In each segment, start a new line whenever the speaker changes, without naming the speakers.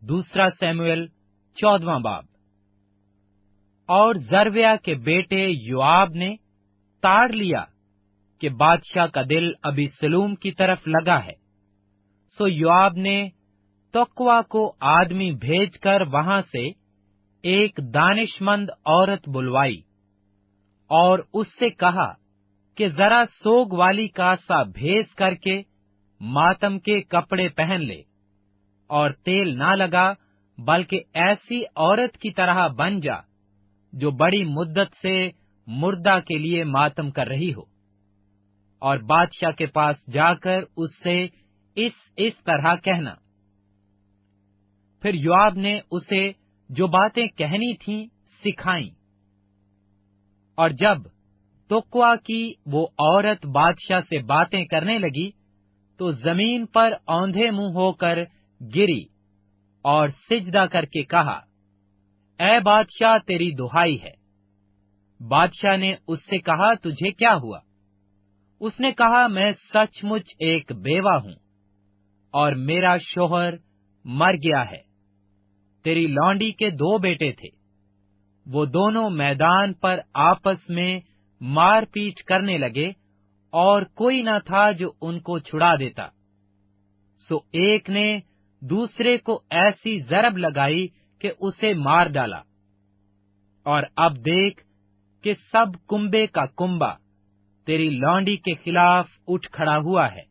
दूसरा सैमुएल 14वां बाब। और जरव्या के बेटे योआब ने ताड़ लिया कि बादशाह का दिल अबीसलूम की तरफ लगा है। सो योआब ने तोकवा को आदमी भेजकर वहां से एक दानिशमंद औरत बुलवाई और उससे कहा कि जरा सोग वाली का सा भेस करके मातम के कपड़े पहन ले और तेल ना लगा, बल्कि ऐसी औरत की तरह बन जा जो बड़ी मुद्दत से मुर्दा के लिए मातम कर रही हो, और बादशाह के पास जाकर उससे इस तरह कहना। फिर योआब ने उसे जो बातें कहनी थीं सिखाईं। और जब तोकवा की वो औरत बादशाह से बातें करने लगी तो जमीन पर औंधे मुंह होकर गिरी और सिजदा करके कहा, ऐ बादशाह, तेरी दुहाई है। बादशाह ने उससे कहा, तुझे क्या हुआ? उसने कहा, मैं सचमुच एक बेवा हूं और मेरा शोहर मर गया है। तेरी लौंडी के 2 बेटे थे, वो दोनों मैदान पर आपस में मारपीट करने लगे और कोई न था जो उनको छुड़ा देता। सो एक ने दूसरे को ऐसी जरब लगाई कि उसे मार डाला। और अब देख कि सब कुंबे का कुंबा तेरी लौंडी के खिलाफ उठ खड़ा हुआ है,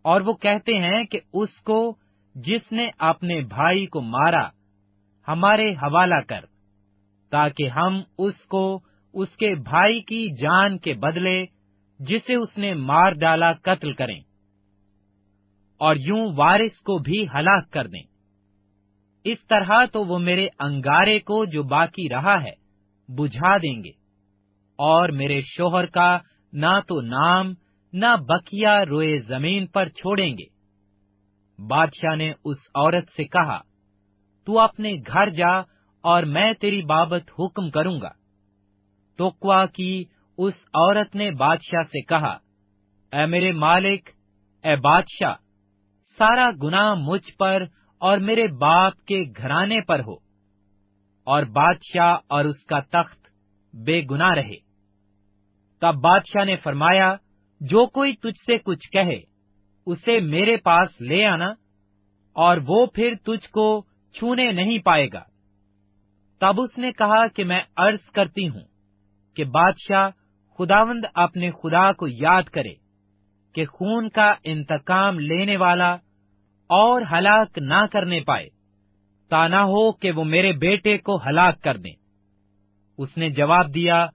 और वो कहते हैं कि उसको जिसने अपने भाई को मारा हमारे हवाला कर, ताकि हम उसको उसके भाई की जान के बदले जिसे उसने मार डाला कत्ल करें, और यूं वारिस को भी हलाक कर दें। इस तरह तो वो मेरे अंगारे को जो बाकी रहा है बुझा देंगे, और मेरे शोहर का ना तो नाम ना बकिया रोए जमीन पर छोड़ेंगे। बादशाह ने उस औरत से कहा, तू अपने घर जा और मैं तेरी बाबत हुक्म करूंगा। तोकवा की उस औरत ने बादशाह से कहा, ऐ मेरे मालिक, ऐ बादशाह, सारा गुनाह मुझ पर और मेरे बाप के घराने पर हो, और बादशाह और उसका तख्त बेगुनाह रहे। तब बादशाह ने फरमाया, जो कोई तुझसे कुछ कहे उसे मेरे पास ले आना, और वो फिर तुझको छूने नहीं पाएगा। तब उसने कहा कि मैं अर्ज करती हूं कि बादशाह खुदावंद अपने खुदा को याद करे कि खून का इंतकाम लेने वाला और हलाक ना करने पाए, ता ना हो कि वो मेरे बेटे को हलाक कर दें। उसने जवाब दिया,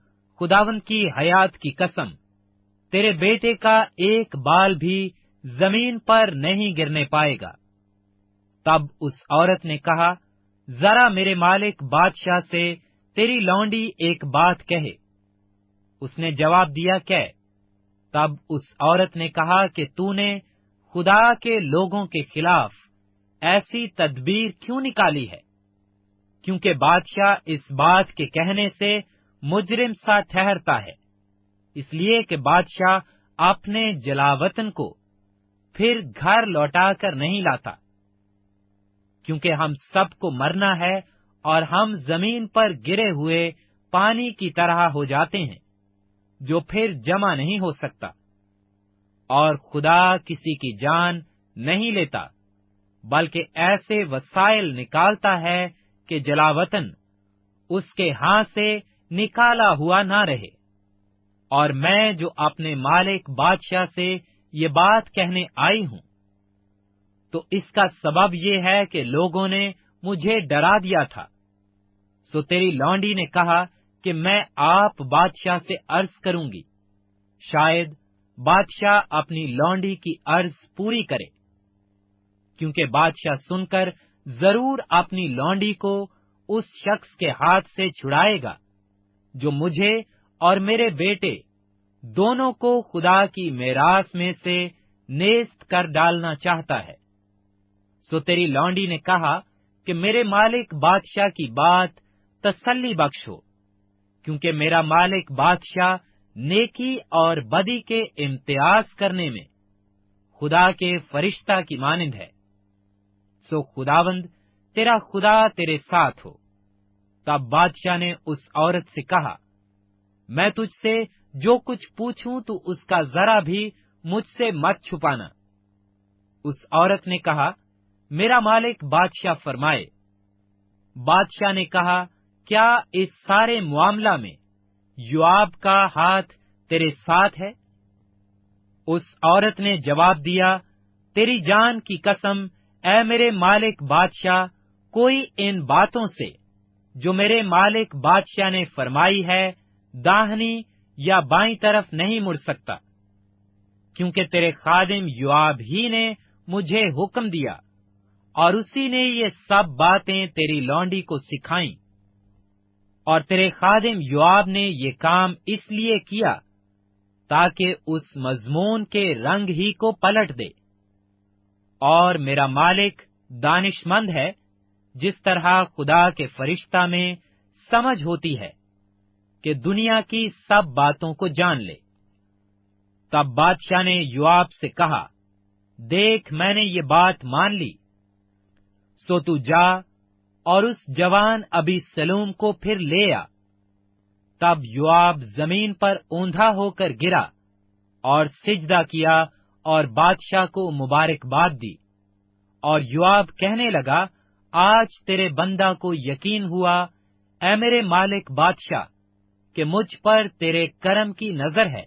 खुदावंद की हयात की कसम, तेरे बेटे का एक बाल भी जमीन पर नहीं गिरने पाएगा। तब उस औरत ने कहा, जरा मेरे मालिक बादशाह से तेरी लौंडी एक बात कहे। उसने जवाब दिया, कह। तब उस औरत ने कहा कि तूने खुदा के लोगों के खिलाफ ऐसी तदबीर क्यों निकाली है? क्योंकि बादशाह इस बात के कहने से मुजरिम सा ठहरता है, इसलिए कि बादशाह अपने जलावतन को फिर घर लौटा कर नहीं लाता। क्योंकि हम सबको मरना है और हम जमीन पर गिरे हुए पानी की तरह हो जाते हैं, जो फिर जमा नहीं हो सकता। और खुदा किसी की जान नहीं लेता, बल्कि ऐसे वसाइल निकालता है कि जलावतन उसके हाथ से निकाला हुआ ना रहे। और मैं जो अपने मालिक बादशाह से ये बात कहने आई हूं, तो इसका सबब ये है कि लोगों ने मुझे डरा दिया था। सो तेरी लौंडी ने कहा कि मैं आप बादशाह से अर्ज करूंगी, शायद बादशाह अपनी लौंडी की अर्ज पूरी करे, क्योंकि बादशाह सुनकर जरूर अपनी लौंडी को उस शख्स के हाथ से छुड़ाएगा जो मुझे और मेरे बेटे दोनों को खुदा की मेरास में से नेस्त कर डालना चाहता है। सो तेरी लौंडी ने कहा कि मेरे मालिक बादशाह की बात तसल्ली बख्श हो, क्योंकि मेरा मालिक बादशाह नेकी और बदी के इम्तियाज करने में खुदा के फरिश्ता की मानिंद है। सो खुदावंद تیرا خدا تیرے ساتھ ہو۔ تب بادشاہ نے اس عورت سے کہا، میں تجھ سے جو کچھ پوچھوں تو اس کا ذرا بھی مجھ سے مت چھپانا۔ اس عورت نے کہا، میرا مالک بادشاہ فرمائے۔ بادشاہ نے کہا، کیا اس سارے معاملہ میں یوآب کا ہاتھ تیرے ساتھ ہے؟ اس عورت نے جواب دیا، تیری جان کی قسم اے میرے مالک بادشاہ، کوئی ان باتوں سے جو میرے مالک بادشاہ نے فرمائی ہے داہنی یا بائیں طرف نہیں مڑ سکتا، کیونکہ تیرے خادم یوآب ہی نے مجھے حکم دیا، اور اسی نے یہ سب باتیں تیری لونڈی کو سکھائیں۔ اور تیرے خادم یوآب نے یہ کام اس لیے کیا تاکہ اس مضمون کے رنگ ہی کو پلٹ دے۔ اور میرا مالک دانش مند ہے، جس طرح خدا کے فرشتہ میں سمجھ ہوتی ہے کہ دنیا کی سب باتوں کو جان لے۔ تب بادشاہ نے یوآب سے کہا، دیکھ میں نے یہ بات مان لی، سو تو جا اور اس جوان ابی سلوم کو پھر لے آ۔ تب یوآب زمین پر اوندھا ہو کر گرا اور سجدہ کیا اور بادشاہ کو مبارکباد دی۔ اور یوآب کہنے لگا، آج تیرے بندہ کو یقین ہوا اے میرے مالک بادشاہ کہ مجھ پر تیرے کرم کی نظر ہے،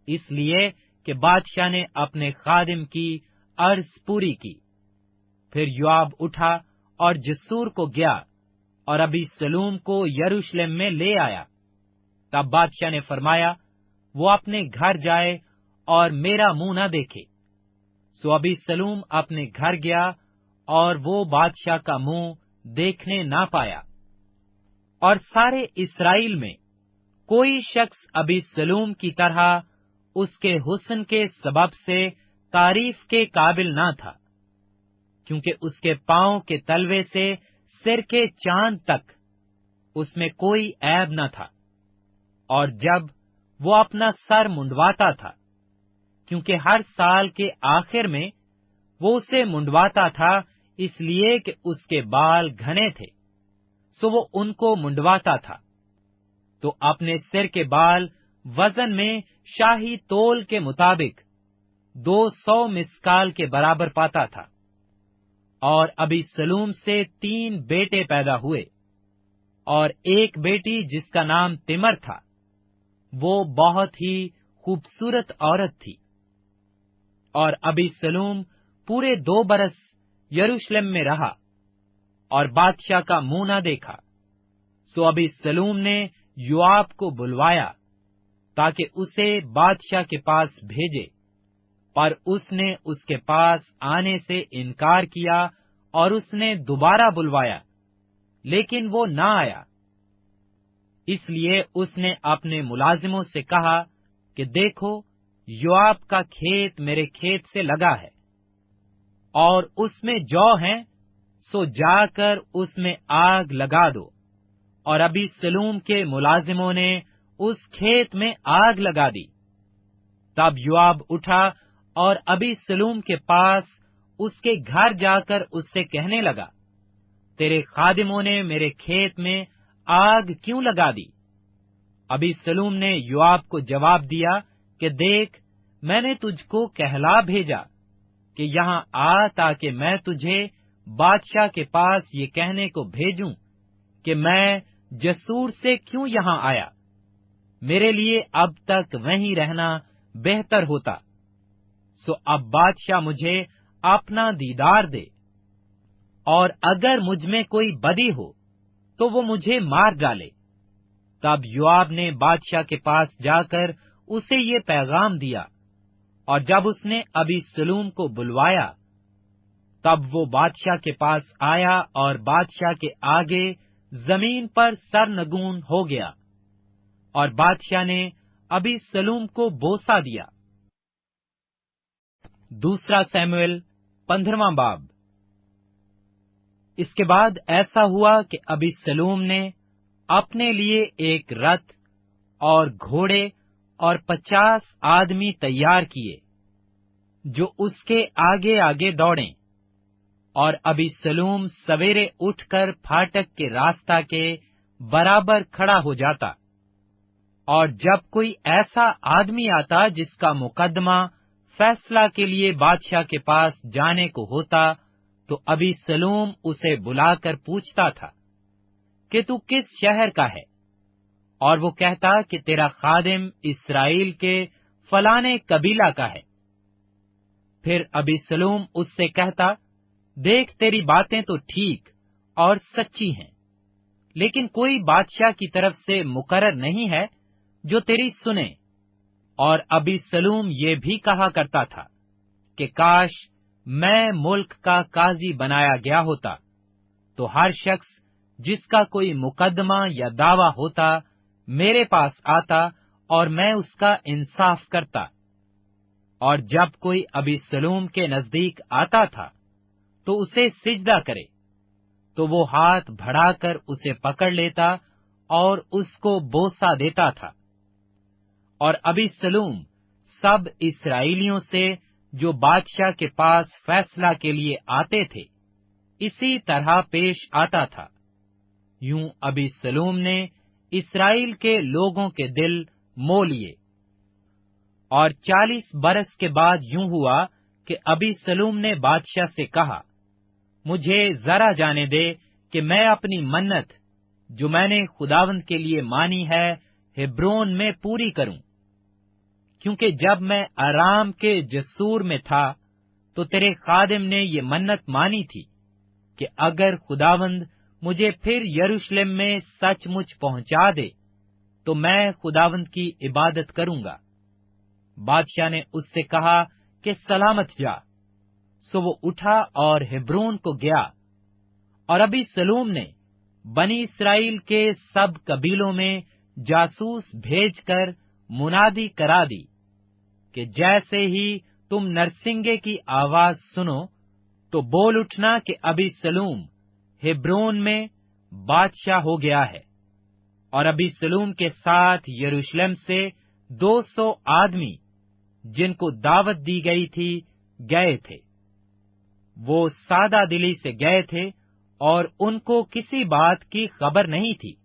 اس لیے کہ بادشاہ نے اپنے خادم کی عرض پوری کی۔ پھر یوآب اٹھا اور جسور کو گیا اور ابی سلوم کو یروشلم میں لے آیا۔ تب بادشاہ نے فرمایا، وہ اپنے گھر جائے اور میرا منہ نہ دیکھے۔ سو ابی سلوم اپنے گھر گیا اور وہ بادشاہ کا منہ دیکھنے نہ پایا۔ اور سارے اسرائیل میں کوئی شخص ابی سلوم کی طرح اس کے حسن کے سبب سے تعریف کے قابل نہ تھا، کیونکہ اس کے پاؤں کے تلوے سے سر کے چاند تک اس میں کوئی عیب نہ تھا۔ اور جب وہ اپنا سر منڈواتا تھا، کیونکہ ہر سال کے آخر میں وہ اسے منڈواتا تھا اس لیے کہ اس کے بال گھنے تھے، سو وہ ان کو منڈواتا تھا، تو اپنے سر کے بال وزن میں شاہی تول کے مطابق 200 مسکال کے برابر پاتا تھا۔ اور ابی سلوم سے 3 بیٹے پیدا ہوئے، اور ایک بیٹی جس کا نام تمر تھا، وہ بہت ہی خوبصورت عورت تھی۔ اور ابی سلوم پورے 2 برس یروشلم میں رہا اور بادشاہ کا منہ نہ دیکھا۔ سو ابی سلوم نے یوآب کو بلوایا تاکہ اسے بادشاہ کے پاس بھیجے، پر اس نے اس کے پاس آنے سے انکار کیا، اور اس نے دوبارہ بلوایا، لیکن وہ نہ آیا۔ اس لیے اس نے اپنے ملازموں سے کہا کہ دیکھو، یوآب کا کھیت میرے کھیت سے لگا ہے، اور اس میں جو ہیں، سو جا کر اس میں آگ لگا دو۔ اور ابی سلوم کے ملازموں نے اس کھیت میں آگ لگا دی۔ تب یوآب اٹھا اور ابی سلوم کے پاس اس کے گھر جا کر اس سے کہنے لگا، تیرے خادموں نے میرے کھیت میں آگ کیوں لگا دی؟ ابی سلوم نے یوآب کو جواب دیا کہ دیکھ، میں نے تجھ کو کہلا بھیجا کہ یہاں آ تاکہ میں تجھے بادشاہ کے پاس یہ کہنے کو بھیجوں کہ میں جسور سے کیوں یہاں آیا، میرے لیے اب تک وہیں رہنا بہتر ہوتا۔ سو اب بادشاہ مجھے اپنا دیدار دے، اور اگر مجھ میں کوئی بدی ہو تو وہ مجھے مار ڈالے۔ تب یوآب نے بادشاہ کے پاس جا کر اسے یہ پیغام دیا، اور جب اس نے ابی سلوم کو بلوایا، تب وہ بادشاہ کے پاس آیا اور بادشاہ کے آگے زمین پر سرنگون ہو گیا، اور بادشاہ نے ابی سلوم کو بوسہ دیا۔ دوسرا سیموئیل 15واں باب۔ اس کے بعد ایسا ہوا کہ ابی سلوم نے اپنے لیے ایک رتھ اور گھوڑے اور 50 آدمی تیار کیے جو اس کے آگے آگے دوڑیں، और अबीसलूम सवेरे उठकर फाटक के रास्ता के बराबर खड़ा हो जाता। और जब कोई ऐसा आदमी आता जिसका मुकदमा फैसला के लिए बादशाह के पास जाने को होता, तो अबीसलूम उसे बुलाकर पूछता था कि तू किस शहर का है, और वो कहता कि तेरा खादिम इस्राएल के फलाने कबीला का है। फिर अबीसलूम उससे कहता, देख, तेरी बातें तो ठीक और सच्ची हैं, लेकिन कोई बादशाह की तरफ से मुकर्रर नहीं है जो तेरी सुने। और अबीसलूम ये भी कहा करता था कि काश मैं मुल्क का काजी बनाया गया होता, तो हर शख्स जिसका कोई मुकदमा या दावा होता मेरे पास आता और मैं उसका इंसाफ करता। और जब कोई अबीसलूम के नजदीक आता था तो उसे सिजदा करे, तो वो हाथ बढ़ाकर उसे पकड़ लेता और उसको बोसा देता था। और अबीसलूम सब इस्राएलियों से जो बादशाह के पास फैसला के लिए आते थे इसी तरह पेश आता था। यूं अबीसलूम ने इस्राएल के लोगों के दिल मोह लिए। और 40 बरस के बाद यूं हुआ कि अबीसलूम ने बादशाह से कहा, मुझे जरा जाने दे कि मैं अपनी मन्नत जो मैंने खुदावंद के लिए मानी है हेब्रोन में पूरी करूं, क्योंकि जब मैं अराम के जसूर में था तो तेरे खादिम ने ये मन्नत मानी थी कि अगर खुदावंद मुझे फिर यरूशलेम में सचमुच पहुंचा दे तो मैं खुदावंद की इबादत करूंगा। बादशाह ने उससे कहा कि सलामत जा। सो वो उठा और हेब्रोन को गया। और अबीसलूम ने बनी इस्राएल के सब कबीलों में जासूस भेजकर मुनादी करा दी कि जैसे ही तुम नरसिंगे की आवाज सुनो तो बोल उठना कि अबीसलूम हेब्रोन में बादशाह हो गया है। और अबीसलूम के साथ यरूशलेम से 200 आदमी जिनको दावत दी गई थी गए थे। वो सादा दिली से गए थे और उनको किसी बात की खबर नहीं थी।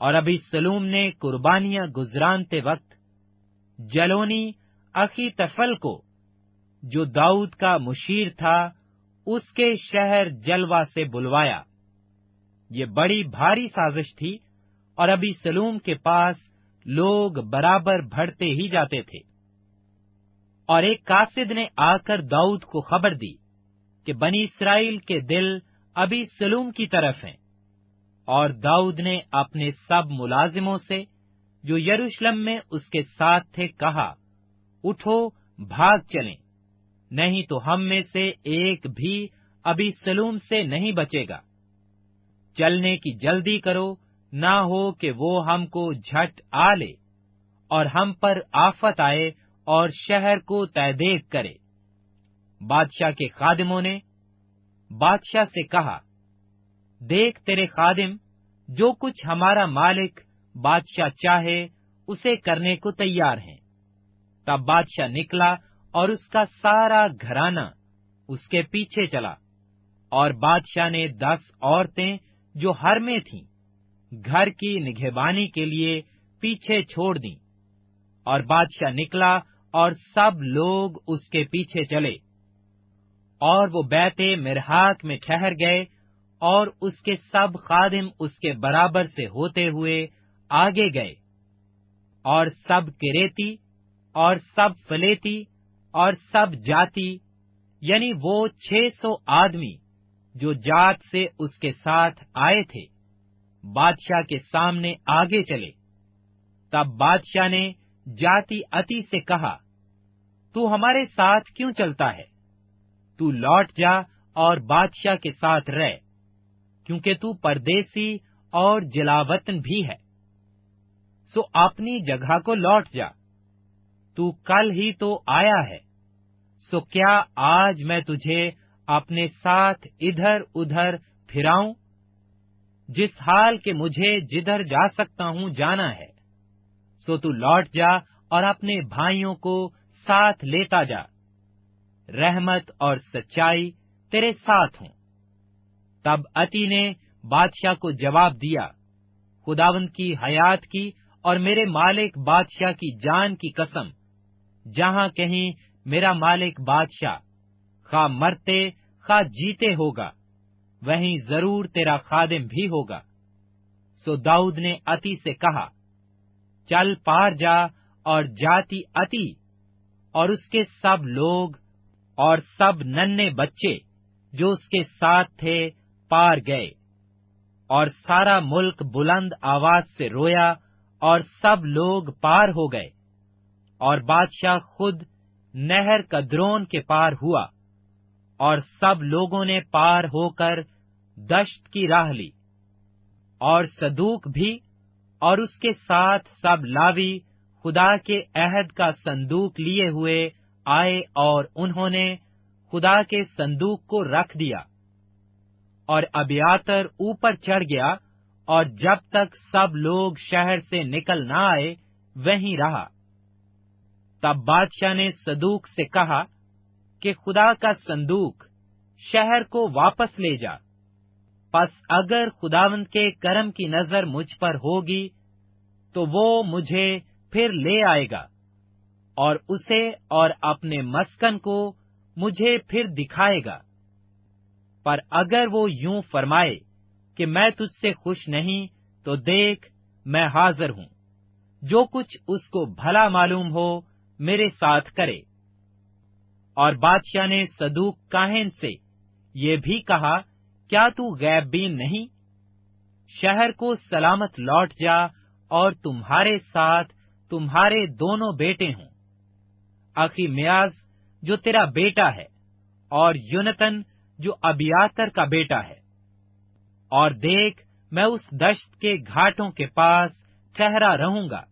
और अबीसलूम ने कुर्बानियां गुजरानते वक्त जलोनी अखीतफल को, जो दाऊद का मुशीर था, उसके शहर जलवा से बुलवाया। ये बड़ी भारी साजिश थी और अबीसलूम के पास लोग बराबर बढ़ते ही जाते थे। और एक कासिद ने आकर दाऊद को खबर दी कि बनी इस्राएल के दिल अबीसलूम की तरफ हैं। और दाऊद ने अपने सब मुलाजिमों से जो यरूशलेम में उसके साथ थे कहा, उठो, भाग चलें, नहीं तो हम में से एक भी अबीसलूम से नहीं बचेगा। चलने की जल्दी करो, ना हो कि वो हमको झट आ ले और हम पर आफत आए और शहर को तहदेक करे। बादशाह के खादिमों ने बादशाह से कहा, देख, तेरे खादिम जो कुछ हमारा मालिक बादशाह चाहे उसे करने को तैयार हैं। तब बादशाह निकला और उसका सारा घराना उसके पीछे चला। और बादशाह ने 10 औरतें जो हर में थीं, घर की निगहबानी के लिए पीछे छोड़ दी। और बादशाह निकला और सब लोग उसके पीछे चले। और वो बैते मिरहाक में ठहर गए और उसके सब खादिम उसके बराबर से होते हुए आगे गए। और सब किरेती और सब फलेती और सब जाति, यानी वो 600 आदमी जो जात से उसके साथ आए थे, बादशाह के सामने आगे चले। तब बादशाह ने जाति अति से कहा, तू हमारे साथ क्यों चलता है? तू लौट जा और बादशाह के साथ रह, क्योंकि तू परदेसी और जलावतन भी है। सो अपनी जगह को लौट जा। तू कल ही तो आया है, सो क्या आज मैं तुझे अपने साथ इधर उधर फिराऊं? जिस हाल के मुझे जिधर जा सकता हूं जाना है, सो तू लौट जा और अपने भाइयों को साथ लेता जा। रहमत और सच्चाई तेरे साथ हूँ। तब अती ने बादशाह को जवाब दिया, खुदावंद की हयात की और मेरे मालिक बादशाह की जान की कसम, जहाँ कहीं मेरा मालिक बादशाह खा मरते खा जीते होगा, वहीं जरूर तेरा खादिम भी होगा। सो दाऊद ने अती से कहा, चल पार जा, और जाति अती और उसके सब लोग और सब नन्हे बच्चे जो उसके साथ थे पार गए। और सारा मुल्क बुलंद आवाज से रोया और सब लोग पार हो गए। और बादशाह खुद नहर कद्रोन के पार हुआ, और सब लोगों ने पार होकर दश्त की राह ली। और सदूक भी और उसके साथ सब लावी खुदा के अहद का संदूक लिए हुए आए, और उन्होंने खुदा के संदूक को रख दिया। और अबियातर ऊपर चढ़ गया, और जब तक सब लोग शहर से निकल न आए वहीं रहा। तब बादशाह ने सदूक से कहा कि खुदा का संदूक शहर को वापस ले जा। पस अगर खुदावंद के करम की नजर मुझ पर होगी तो वो मुझे फिर ले आएगा, और उसे और अपने मस्कन को मुझे फिर दिखाएगा। पर अगर वो यूं फरमाए कि मैं तुझसे खुश नहीं, तो देख मैं हाजिर हूँ, जो कुछ उसको भला मालूम हो मेरे साथ करे। और बादशाह ने सदूक काहिन से ये भी कहा, क्या तू गैबीन नहीं? शहर को सलामत लौट जा, और तुम्हारे साथ तुम्हारे दोनों बेटे हों, अखीमेयाज जो तेरा बेटा है, और यूनतन जो अबियातर का बेटा है। और देख, मैं उस दश्त के घाटों के पास ठहरा रहूंगा,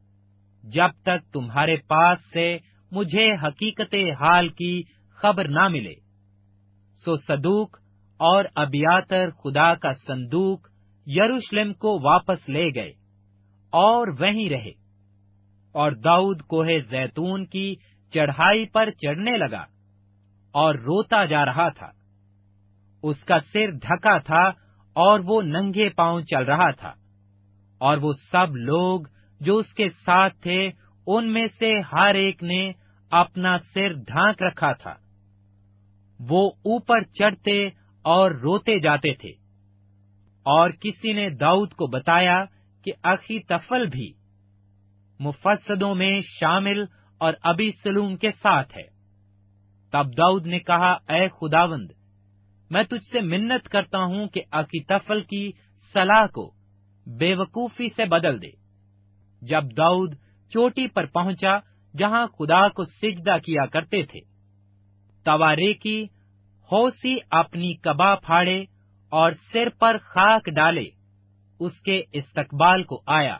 जब तक तुम्हारे पास से मुझे हकीकते हाल की खबर ना मिले। सो सदूक और अबियातर खुदा का संदूक यरूशलेम को वापस ले गए और वहीं रहे। और दाऊद कोहे जैतून की चढ़ाई पर चढ़ने लगा और रोता जा रहा था। उसका सिर ढका था और वो नंगे पांव चल रहा था। और वो सब लोग जो उसके साथ थे, उनमें से हर एक ने अपना सिर ढांक रखा था। वो ऊपर चढ़ते और रोते जाते थे। और किसी ने दाऊद को बताया कि अखीतफल भी मुफस्सदों में शामिल और अबीसलूम के साथ है। तब दाऊद ने कहा, ऐ खुदावंद, मैं तुझसे मिन्नत करता हूं कि अखीतफल की सलाह को बेवकूफी से बदल दे। जब दाऊद चोटी पर पहुंचा जहां खुदा को सिजदा किया करते थे, तवारेकी होसी अपनी कबा फाड़े और सिर पर खाक डाले उसके इस्तकबाल को आया।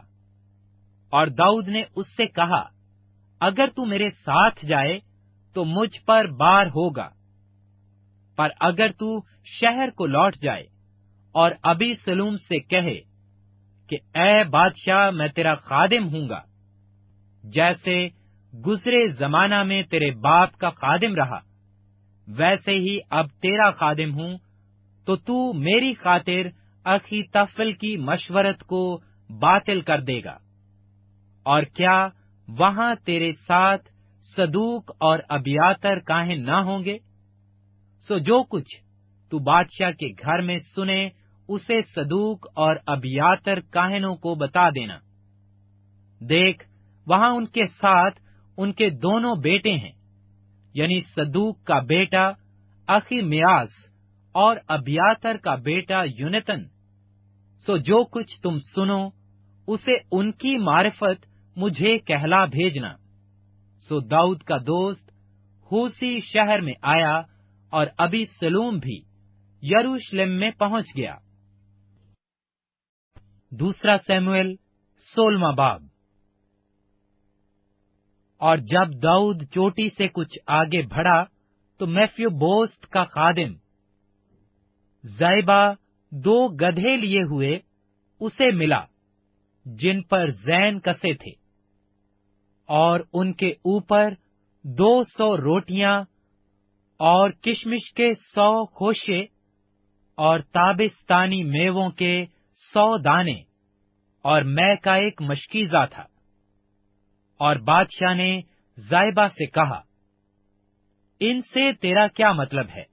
और दाऊद ने उससे कहा, अगर तू मेरे साथ जाए तो मुझ पर बार होगा, पर अगर तू शहर को लौट जाए और अबीसलूम से कहे कि ऐ बादशाह, मैं तेरा खादिम हूंगा, जैसे गुजरे जमाना में तेरे बाप का खादिम रहा, वैसे ही अब तेरा खादिम हूं, तो तू मेरी खातिर अखीतफल की मशवरत को बातिल कर देगा। और क्या वहां तेरे साथ सदूक और अबियातर काहे न होंगे? सो जो कुछ तू बादशाह के घर में सुने, उसे सदूक और अबियातर काहिनों को बता देना। देख, वहां उनके साथ उनके दोनों बेटे हैं, यानी सदूक का बेटा अखीमेयास और अबियातर का बेटा यूनतन। सो जो कुछ तुम सुनो, उसे उनकी मारिफत मुझे कहला भेजना। सो दाऊद का दोस्त हूसी शहर में आया, और अबीसलूम भी यरूशलेम में पहुंच गया। दूसरा शमूएल 16वां बाब। और जब दाऊद चोटी से कुछ आगे बढ़ा, तो मेफिबोस्त का खादिम ज़ैबा 2 गधे लिए हुए उसे मिला, जिन पर जैन कसे थे, और उनके ऊपर 200 रोटियां और किशमिश के 100 खोशे और ताबिस्तानी मेवों के 100 दाने और मै का एक मशकीजा था। और बादशाह ने जायबा से कहा, इनसे तेरा क्या मतलब है?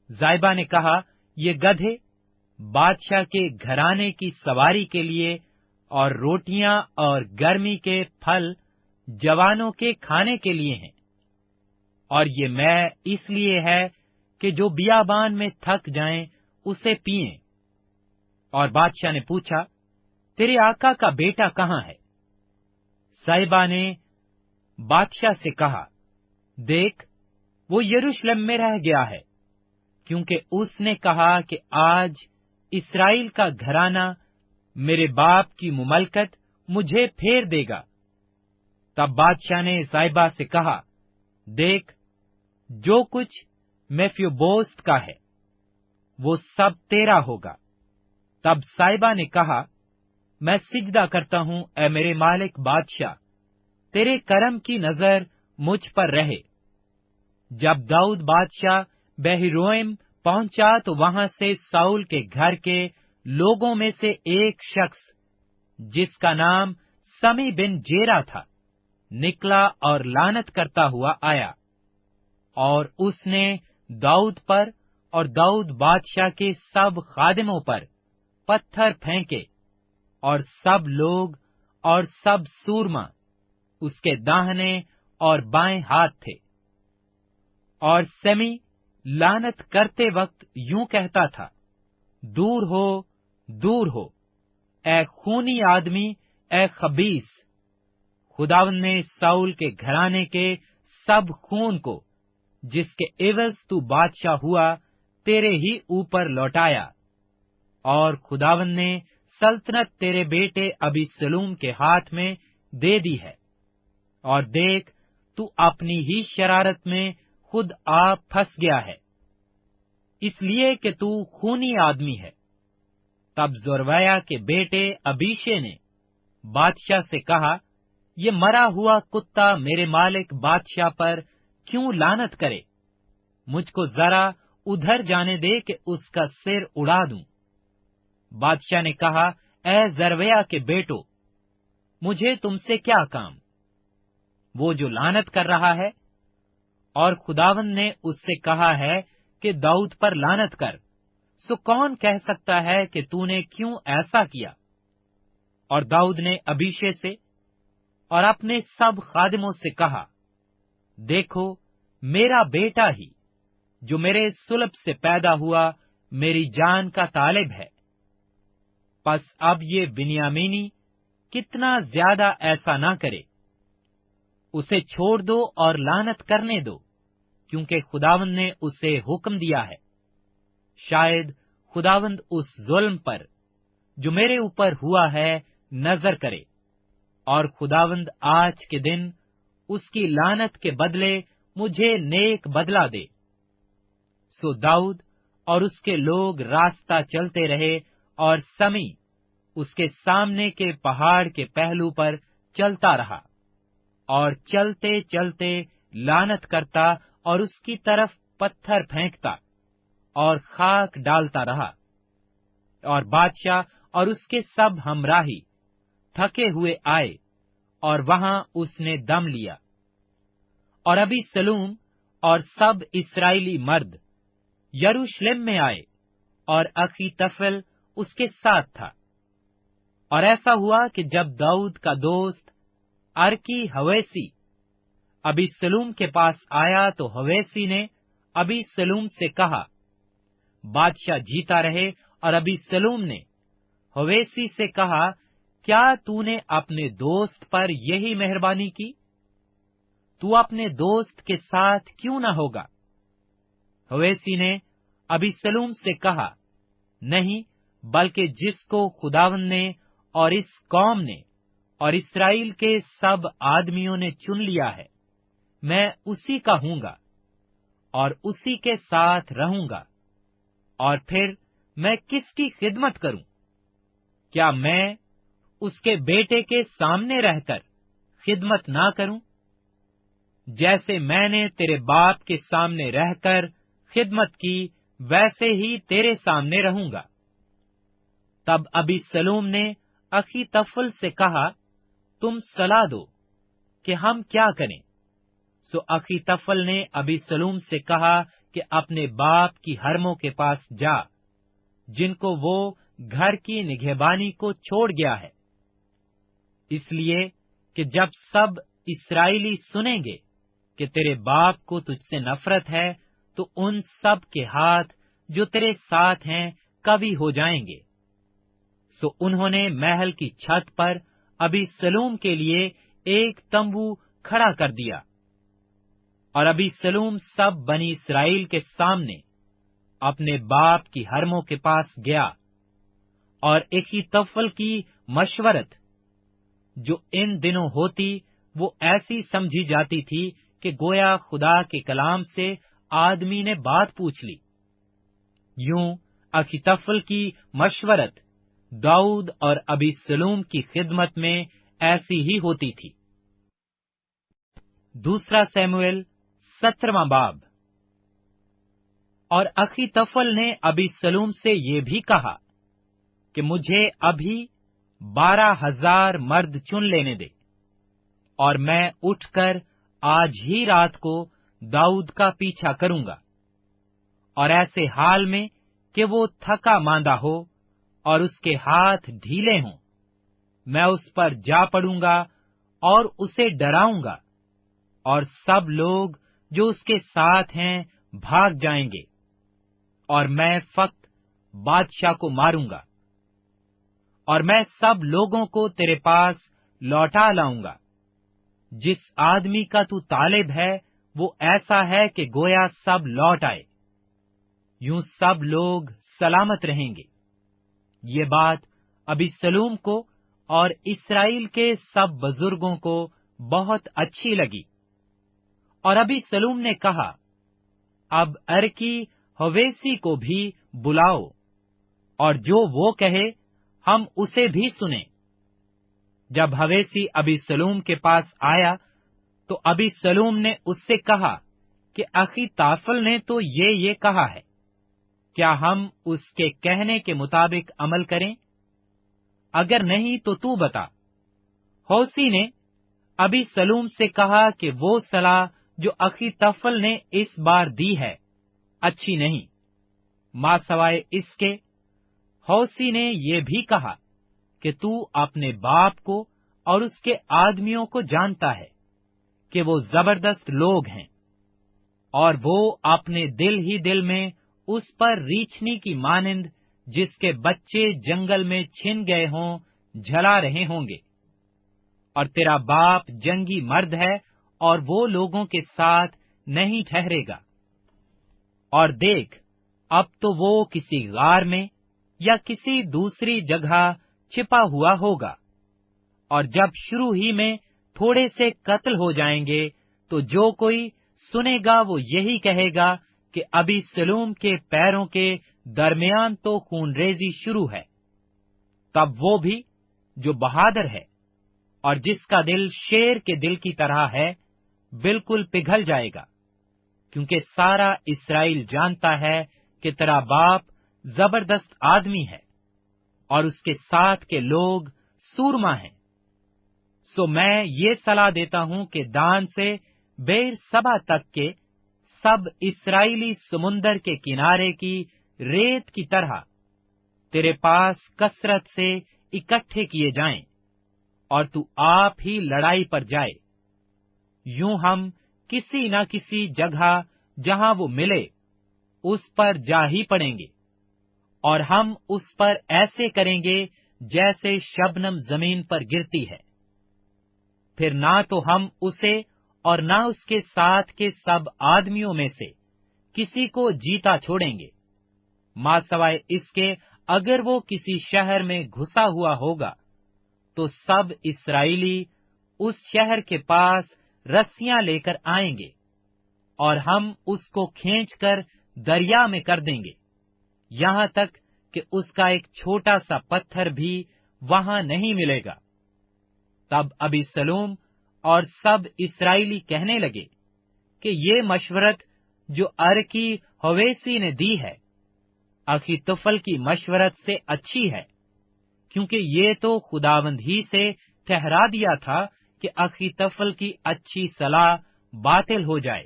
जायबा ने कहा, ये गधे बादशाह के घराने की सवारी के लिए और रोटियां और गर्मी के फल जवानों के खाने के लिए हैं, और ये मै इसलिए है कि जो बियाबान में थक जाएं उसे पिएं। और बादशाह ने पूछा, तेरे आका का बेटा कहाँ है? साहिबा ने बादशाह से कहा, देख, वो यरूशलेम में रह गया है, क्योंकि उसने कहा कि आज इस्राएल का घराना मेरे बाप की मुमलकत मुझे फेर देगा। तब बादशाह ने साहिबा से कहा, देख, जो कुछ मेफिबोस्त का है वो सब तेरा होगा। तब साहिबा ने कहा, मैं सिजदा करता हूँ ऐ मेरे मालिक बादशाह, तेरे करम की नजर मुझ पर रहे। जब दाऊद बादशाह बहरोइम पहुंचा तो वहां से साउल के घर के लोगों में से एक शख्स, जिसका नाम समी बिन जेरा था, निकला और लानत करता हुआ आया, और उसने दाऊद पर और दाऊद बादशाह के सब खादिमों पर पत्थर फेंके, और सब लोग और सब सूरमा उसके दाहिने और बाएं हाथ थे। और सेमी लानत करते वक्त यूं कहता था, दूर हो, ए खूनी आदमी, ए खबीस। खुदावंद ने साउल के घराने के सब खून को, जिसके एवज तू बादशाह हुआ, तेरे ही ऊपर लौटाया। और खुदावंद ने सल्तनत तेरे बेटे अबीसलूम के हाथ में दे दी है। और देख, तू अपनी ही शरारत में खुद आप फंस गया है, इसलिए कि तू खूनी आदमी है। तब जोरवया के बेटे अबीशे ने बादशाह से कहा, ये मरा हुआ कुत्ता मेरे मालिक बादशाह पर क्यों लानत करे? मुझको जरा उधर जाने दे कि उसका सिर उड़ा दूं। बादशाह ने कहा, ए जरवया के बेटो, मुझे तुमसे क्या काम? वो जो लानत कर रहा है, और खुदावंद ने उससे कहा है कि दाऊद पर लानत कर, सो कौन कह सकता है कि तूने क्यों ऐसा किया? और दाऊद ने अबीशे से और अपने सब खादिमों से कहा, देखो, मेरा बेटा ही जो मेरे सुलभ से पैदा हुआ मेरी जान का तालिब है। बस अब ये बिन्यामीनी कितना ज्यादा ऐसा ना करे, उसे छोड़ दो और लानत करने दो, क्योंकि खुदावंद ने उसे हुक्म दिया है। शायद खुदावंद उस जुल्म पर जो मेरे ऊपर हुआ है नजर करे, और खुदावंद आज के दिन उसकी लानत के बदले मुझे नेक बदला दे। सो दाऊद और उसके लोग रास्ता चलते रहे, और समी उसके सामने के पहाड़ के पहलू पर चलता रहा, और चलते चलते लानत करता और उसकी तरफ पत्थर फेंकता और खाक डालता रहा। और बादशाह और उसके सब हमराही थके हुए आए, और वहां उसने दम लिया। और अबीसलूम और सब इस्राएली मर्द यरूशलेम में आए, और अखीतफेल उसके साथ था। और ऐसा हुआ कि जब दाऊद का दोस्त अर्की हवेसी अबीसलूम के पास आया, तो हवेसी ने अबीसलूम से कहा, बादशाह जीता रहे। और अबीसलूम ने हवेसी से कहा, क्या तूने अपने दोस्त पर यही मेहरबानी की? तू अपने दोस्त के साथ क्यों न होगा? हवेसी ने अबीसलूम से कहा, नहीं, बल्कि जिसको खुदावंद ने और इस कौम ने और इस्राएल के सब आदमियों ने चुन लिया है, मैं उसी का हूंगा और उसी के साथ रहूंगा। और फिर मैं किसकी खिदमत करूं? क्या मैं उसके बेटे के सामने रहकर खिदमत ना करूं? جیسے میں نے تیرے باپ کے سامنے رہ کر خدمت کی ویسے ہی تیرے سامنے رہوں گا۔ تب ابی سلوم نے اخی طفل سے کہا، تم صلاح دو کہ ہم کیا کریں؟ سو اخی طفل نے ابی سلوم سے کہا کہ اپنے باپ کی حرموں کے پاس جا، جن کو وہ گھر کی نگہبانی کو چھوڑ گیا ہے، اس لیے کہ جب سب اسرائیلی سنیں گے کہ تیرے باپ کو تجھ سے نفرت ہے تو ان سب کے ہاتھ جو تیرے ساتھ ہیں قوی ہو جائیں گے۔ سو انہوں نے محل کی چھت پر ابی سلوم کے لیے ایک تمبو کھڑا کر دیا، اور ابی سلوم سب بنی اسرائیل کے سامنے اپنے باپ کی حرموں کے پاس گیا، اور اخی طفل کی مشورت جو ان دنوں ہوتی وہ ایسی سمجھی جاتی تھی کہ گویا خدا کے کلام سے آدمی نے بات پوچھ لی۔ یوں اخی طفل کی مشورت داؤد اور ابی سلوم کی خدمت میں ایسی ہی ہوتی تھی۔ دوسرا سیموئیل 17واں باب۔ اور اخی طفل نے ابی سلوم سے یہ بھی کہا کہ مجھے ابھی 12,000 مرد چن لینے دے، اور میں اٹھ کر آج ہی رات کو داؤد کا پیچھا کروں گا، اور ایسے حال میں کہ وہ تھکا ماندہ ہو اور اس کے ہاتھ ڈھیلے ہوں، میں اس پر جا پڑوں گا اور اسے ڈراؤں گا، اور سب لوگ جو اس کے ساتھ ہیں بھاگ جائیں گے، اور میں فقط بادشاہ کو ماروں گا، اور میں سب لوگوں کو تیرے پاس لوٹا لاؤں گا۔ جس آدمی کا تو طالب ہے وہ ایسا ہے کہ گویا سب لوٹ آئے، یوں سب لوگ سلامت رہیں گے۔ یہ بات ابی سلوم کو اور اسرائیل کے سب بزرگوں کو بہت اچھی لگی، اور ابی سلوم نے کہا، اب ارکی ہویسی کو بھی بلاؤ، اور جو وہ کہے ہم اسے بھی سنیں۔ جب ہویسی ابی سلوم کے پاس آیا تو ابی سلوم نے اس سے کہا کہ اخی طفل نے تو یہ کہا ہے، کیا ہم اس کے کہنے کے مطابق عمل کریں؟ اگر نہیں تو بتا۔ ہوسی نے ابی سلوم سے کہا کہ وہ صلاح جو اخی طفل نے اس بار دی ہے اچھی نہیں، ماں سوائے اس کے ہوسی نے یہ بھی کہا کہ تو اپنے باپ کو اور اس کے آدمیوں کو جانتا ہے کہ وہ زبردست لوگ ہیں، اور وہ اپنے دل ہی دل میں اس پر ریچھنی کی مانند جس کے بچے جنگل میں چھن گئے ہوں جھلا رہے ہوں گے، اور تیرا باپ جنگی مرد ہے اور وہ لوگوں کے ساتھ نہیں ٹھہرے گا۔ اور دیکھ، اب تو وہ کسی غار میں یا کسی دوسری جگہ چھپا ہوا ہوگا، اور جب شروع ہی میں تھوڑے سے قتل ہو جائیں گے تو جو کوئی سنے گا وہ یہی کہے گا کہ ابی سلوم کے پیروں کے درمیان تو خون ریزی شروع ہے۔ تب وہ بھی جو بہادر ہے اور جس کا دل شیر کے دل کی طرح ہے بالکل پگھل جائے گا، کیونکہ سارا اسرائیل جانتا ہے کہ تیرا باپ زبردست آدمی ہے اور اس کے ساتھ کے لوگ سورما ہیں۔ سو میں یہ صلاح دیتا ہوں کہ دان سے بیر سبا تک کے سب اسرائیلی سمندر کے کنارے کی ریت کی طرح تیرے پاس کثرت سے اکٹھے کیے جائیں، اور تو آپ ہی لڑائی پر جائے۔ یوں ہم کسی نہ کسی جگہ جہاں وہ ملے اس پر جا ہی پڑیں گے، اور ہم اس پر ایسے کریں گے جیسے شبنم زمین پر گرتی ہے۔ پھر نہ تو ہم اسے اور نہ اس کے ساتھ کے سب آدمیوں میں سے کسی کو جیتا چھوڑیں گے، ماں سوائے اس کے اگر وہ کسی شہر میں گھسا ہوا ہوگا تو سب اسرائیلی اس شہر کے پاس رسیاں لے کر آئیں گے، اور ہم اس کو کھینچ کر دریا میں کر دیں گے، یہاں تک کہ اس کا ایک چھوٹا سا پتھر بھی وہاں نہیں ملے گا۔ تب ابی سلوم اور سب اسرائیلی کہنے لگے کہ یہ مشورت جو ارکی ہویسی نے دی ہے اخیتوفل کی مشورت سے اچھی ہے، کیونکہ یہ تو خداوند ہی سے ٹھہرا دیا تھا کہ اخیتوفل کی اچھی صلاح باطل ہو جائے،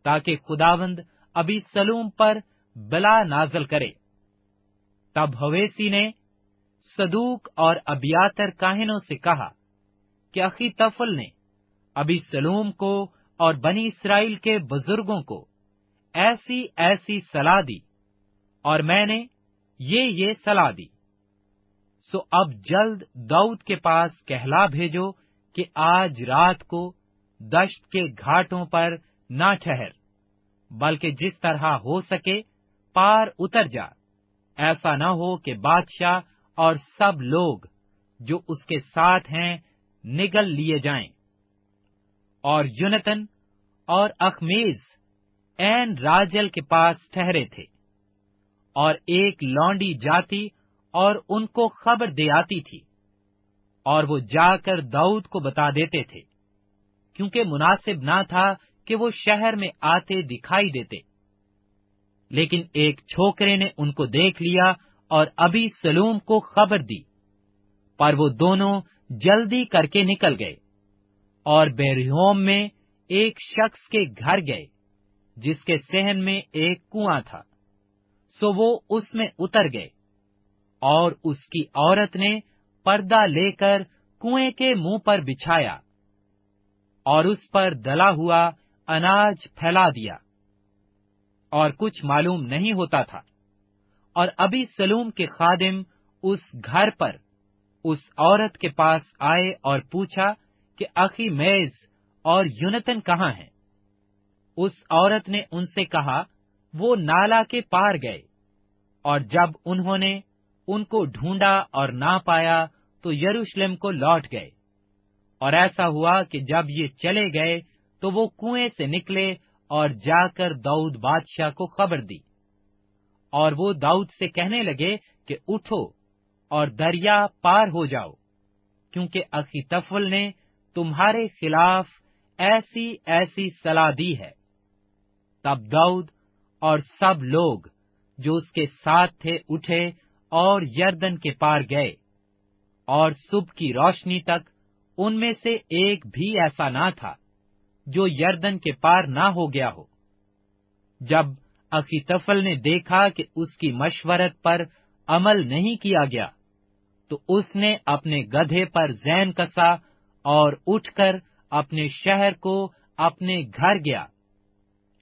تاکہ خداوند ابھی سلوم پر بلا نازل کرے۔ تب ہویسی نے صدوق اور ابیاتر کاہنوں سے کہا کہ اخیتوفل نے ابھی سلوم کو اور بنی اسرائیل کے بزرگوں کو ایسی ایسی صلاح دی، اور میں نے یہ صلاح دی، سو اب جلد داؤد کے پاس کہلا بھیجو کہ آج رات کو دشت کے گھاٹوں پر نہ ٹھہر، بلکہ جس طرح ہو سکے پار اتر جا، ایسا نہ ہو کہ بادشاہ اور سب لوگ جو اس کے ساتھ ہیں نگل لیے جائیں۔ اور یونتن اور اخمیز عین راجل کے پاس ٹھہرے تھے، اور ایک لونڈی جاتی اور ان کو خبر دے آتی تھی، اور وہ جا کر داؤد کو بتا دیتے تھے، کیونکہ مناسب نہ تھا کہ وہ شہر میں آتے دکھائی دیتے۔ لیکن ایک چھوکرے نے ان کو دیکھ لیا اور ابھی سلوم کو خبر دی، پر وہ دونوں جلدی کر کے نکل گئے اور بیرہوم میں ایک شخص کے گھر گئے جس کے صحن میں ایک کنواں تھا، سو وہ اس میں اتر گئے، اور اس کی عورت نے پردہ لے کر کنویں کے منہ پر بچھایا اور اس پر دلا ہوا اناج پھیلا دیا، اور کچھ معلوم نہیں ہوتا تھا۔ اور ابھی سلوم کے خادم اس گھر پر اس عورت کے پاس آئے اور پوچھا کہ اخی میز اور یونتن کہاں ہیں؟ اس عورت نے ان سے کہا وہ نالا کے پار گئے، اور جب انہوں نے ان کو ڈھونڈا اور نہ پایا تو یروشلم کو لوٹ گئے۔ اور ایسا ہوا کہ جب یہ چلے گئے تو وہ کنویں سے نکلے اور جا کر داؤد بادشاہ کو خبر دی، اور وہ داؤد سے کہنے لگے کہ اٹھو اور دریا پار ہو جاؤ، کیونکہ اخیتوفل نے تمہارے خلاف ایسی ایسی صلاح دی ہے۔ تب داؤد اور سب لوگ جو اس کے ساتھ تھے اٹھے اور یردن کے پار گئے، اور صبح کی روشنی تک ان میں سے ایک بھی ایسا نہ تھا جو یردن کے پار نہ ہو گیا ہو۔ جب اخیتوفل نے دیکھا کہ اس کی مشورت پر عمل نہیں کیا گیا، تو اس نے اپنے گدھے پر زین کسا اور اٹھ کر اپنے شہر کو اپنے گھر گیا،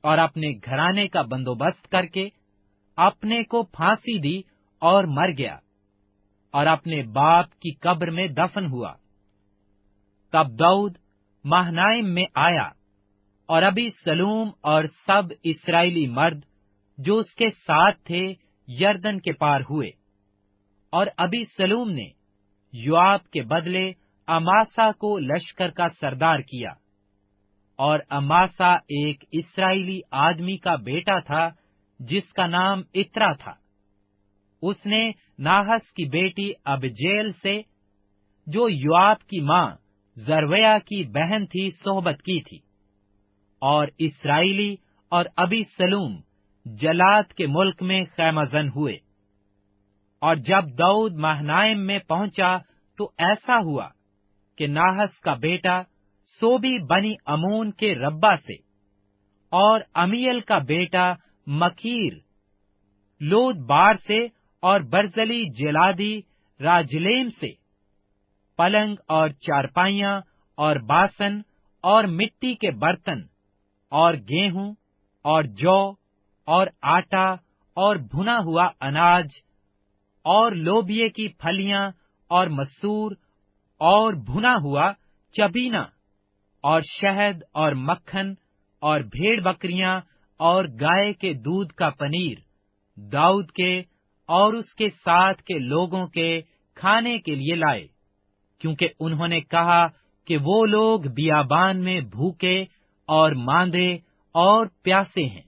اور اپنے گھرانے کا بندوبست کر کے اپنے کو پھانسی دی اور مر گیا، اور اپنے باپ کی قبر میں دفن ہوا۔ تب داؤد مہنائم میں آیا، اور ابھی سلوم اور سب اسرائیلی مرد جو اس کے ساتھ تھے یردن کے پار ہوئے، اور ابھی سلوم نے یوآب کے بدلے اماسا کو لشکر کا سردار کیا، اور اماسا ایک اسرائیلی آدمی کا بیٹا تھا جس کا نام اترا تھا۔ اس نے ناحس کی بیٹی ابجیل سے، جو یوآب کی ماں زرویہ کی بہن تھی، صحبت کی تھی، اور اسرائیلی اور ابھی سلوم جلاد کے ملک میں خیمہ زن ہوئے۔ اور جب داؤد مہنائم میں پہنچا تو ایسا ہوا کہ ناحس کا بیٹا سوبی بنی امون کے ربا سے، اور امیل کا بیٹا مکیر لود بار سے، اور برزلی جلادی راجلیم سے پلنگ اور چارپائیاں اور باسن اور مٹی کے برتن اور گیہوں اور جو اور آٹا اور بھنا ہوا اناج اور لوبیے کی پھلیاں اور مسور اور بھنا ہوا چبینا اور شہد اور مکھن اور بھیڑ بکریاں اور گائے کے دودھ کا پنیر داؤد کے اور اس کے ساتھ کے لوگوں کے کھانے کے لیے لائے، کیونکہ انہوں نے کہا کہ وہ لوگ بیابان میں بھوکے اور ماندے اور پیاسے ہیں۔